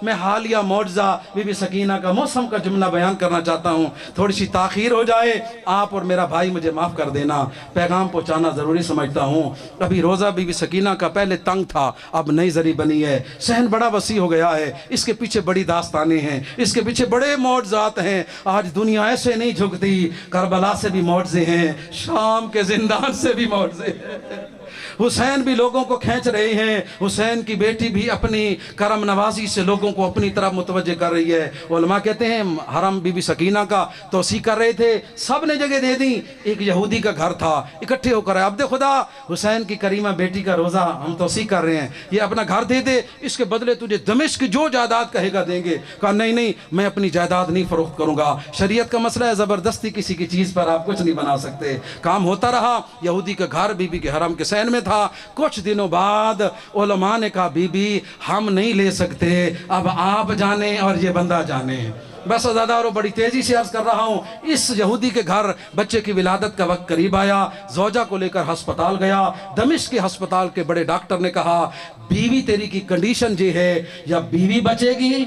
میں حالیہ معجزہ بی بی سکینہ کا موسم کا جملہ بیان کرنا چاہتا ہوں. تھوڑی سی تاخیر ہو جائے آپ اور میرا بھائی مجھے معاف کر دینا، پیغام پہنچانا ضروری سمجھتا ہوں. ابھی روزہ بی بی سکینہ کا پہلے تنگ تھا، اب نئی زری بنی ہے. صحن بڑا وسیع ہو گیا ہے، اس کے پیچھے بڑی داستانیں ہیں، اس کے پیچھے بڑے معجزات ہیں. آج دنیا ایسے نہیں جھکتی، کربلا سے بھی معجزے ہیں، شام کے زندان سے بھی معجزے ہیں. حسین بھی لوگوں کو کھینچ رہے ہیں، حسین کی بیٹی بھی اپنی کرم نوازی سے لوگوں کو اپنی طرف متوجہ کر رہی ہے. علماء کہتے ہیں حرم بی بی سکینہ کا توسیع کر رہے تھے، سب نے جگہ دے دی. ایک یہودی کا گھر تھا، اکٹھے ہو کر عبد خدا حسین کی کریمہ بیٹی کا روزہ ہم توسیع کر رہے ہیں، یہ اپنا گھر دے دے، اس کے بدلے تجھے دمشق جو جائیداد کہے گا دیں گے. کہا نہیں میں اپنی جائیداد نہیں فروخت کروں گا، شریعت کا مسئلہ ہے، زبردستی کسی کی چیز پر آپ کچھ نہیں بنا سکتے. کام ہوتا رہا. یہودی کا گھر بی بی کے حرم کے صحن میں تھا. کچھ دنوں بعد علماء نے کہا بی بی ہم نہیں لے سکتے، اب آپ جانیں اور یہ بندہ جانے. بس زیادہ اور بڑی تیزی سے عرض کر رہا ہوں. اس یہودی کے گھر بچے کی ولادت کا وقت قریب آیا، زوجہ کو لے کر ہسپتال گیا. دمشق کے ہسپتال کے بڑے ڈاکٹر نے کہا بیوی تیری کی کنڈیشن یہ ہے، یا بیوی بچے گی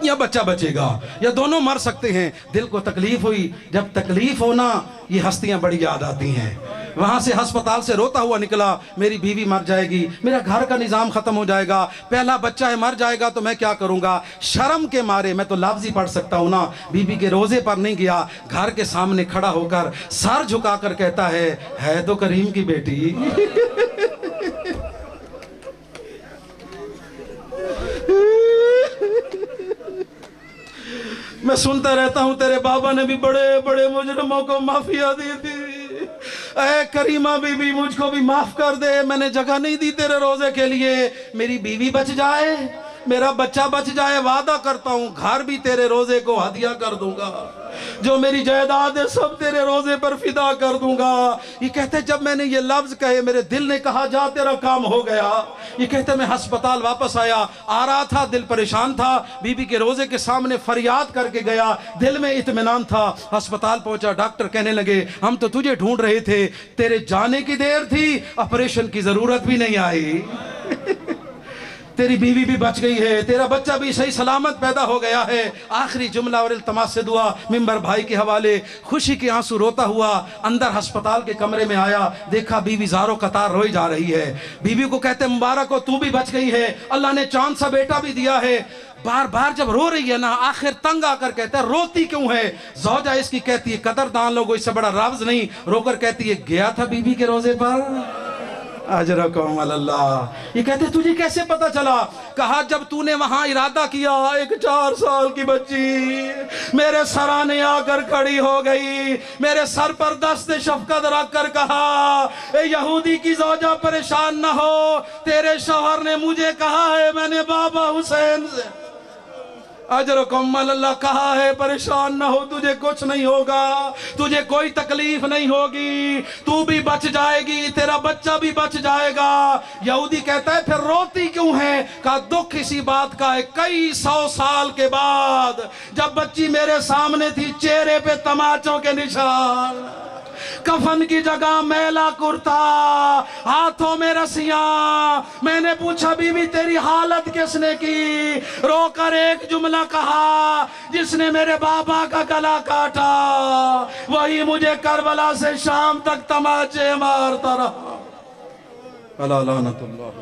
یا بچہ بچے گا، یا دونوں مر سکتے ہیں. دل کو تکلیف ہوئی. جب تکلیف ہونا یہ ہستیاں بڑی یاد آتی ہیں. وہاں سے ہسپتال سے روتا ہوا نکلا، میری بیوی مر جائے گی، میرا گھر کا نظام ختم ہو جائے گا، پہلا بچہ ہے مر جائے گا تو میں کیا کروں گا. شرم کے مارے میں تو لفظ ہی پڑھ سکتا ہوں نا، بیوی کے روزے پر نہیں گیا، گھر کے سامنے کھڑا ہو کر سر جھکا کر کہتا ہے تو کریم کی بیٹی. میں سنتا رہتا ہوں تیرے بابا نے بھی بڑے بڑے مجرموں کو معافیہ دی تھی، اے کریمہ بی بی مجھ کو بھی معاف کر دے، میں نے جگہ نہیں دی تیرے روزے کے لیے. میری بیوی بچ جائے، میرا بچہ بچ جائے، وعدہ کرتا ہوں گھر بھی تیرے روزے کو ہدیہ کر دوں گا، جو میری جائیداد ہے سب تیرے روزے پر فدا کر دوں گا. یہ کہتے جب میں نے یہ لفظ کہے میرے دل نے کہا جا تیرا کام ہو گیا. یہ کہتے میں ہسپتال واپس آیا، آ رہا تھا دل پریشان تھا، بی بی کے روزے کے سامنے فریاد کر کے گیا، دل میں اطمینان تھا. ہسپتال پہنچا، ڈاکٹر کہنے لگے ہم تو تجھے ڈھونڈ رہے تھے، تیرے جانے کی دیر تھی، آپریشن کی ضرورت بھی نہیں آئی. تیری بیوی بھی بچ گئی ہے، تیرا بچہ بھی صحیح سلامت پیدا ہو گیا ہے. آخری جملہ اور التماس سے دعا ممبر بھائی کے حوالے. خوشی کے آنسو روتا ہوا اندر ہسپتال کے کمرے میں آیا، دیکھا بیوی زاروں قطار روئی جا رہی ہے. بیوی کو کہتے مبارک ہو تو بھی بچ گئی ہے، اللہ نے چاند سا بیٹا بھی دیا ہے. بار بار جب رو رہی ہے نا، آخر تنگ آ کر کہتا ہے روتی کیوں ہے. زوجہ اس کی کہتی ہے قدردان لوگوں اس سے بڑا لفظ نہیں. رو کر کہتی ہے گیا تھا بیوی کے روزے پر. اجرکم اللہ. یہ کہتے تجھے کیسے پتا چلا. کہا جب تو نے وہاں ارادہ کیا، ایک 4 سال کی بچی میرے سرانے آ کر کھڑی ہو گئی، میرے سر پر دست شفقت رکھ کر کہا اے یہودی کی زوجہ پریشان نہ ہو، تیرے شوہر نے مجھے کہا ہے، میں نے بابا حسین سے اجرکم اللہ کہا ہے پریشان نہ ہو، تجھے کچھ نہیں ہوگا، تجھے کوئی تکلیف نہیں ہوگی، تو بھی بچ جائے گی، تیرا بچہ بھی بچ جائے گا. یہودی کہتا ہے پھر روتی کیوں ہے. کہا دکھ اسی بات کا ہے کئی 100 سال کے بعد جب بچی میرے سامنے تھی، چہرے پہ تماچوں کے نشان، کفن کی جگہ میلا کرتا، ہاتھوں میں رسیاں. میں نے پوچھا بی بی تیری حالت کس نے کی. رو کر ایک جملہ کہا جس نے میرے بابا کا گلا کاٹا وہی مجھے کربلا سے شام تک تماچے مارتا رہا. اللہ لعنت اللہ.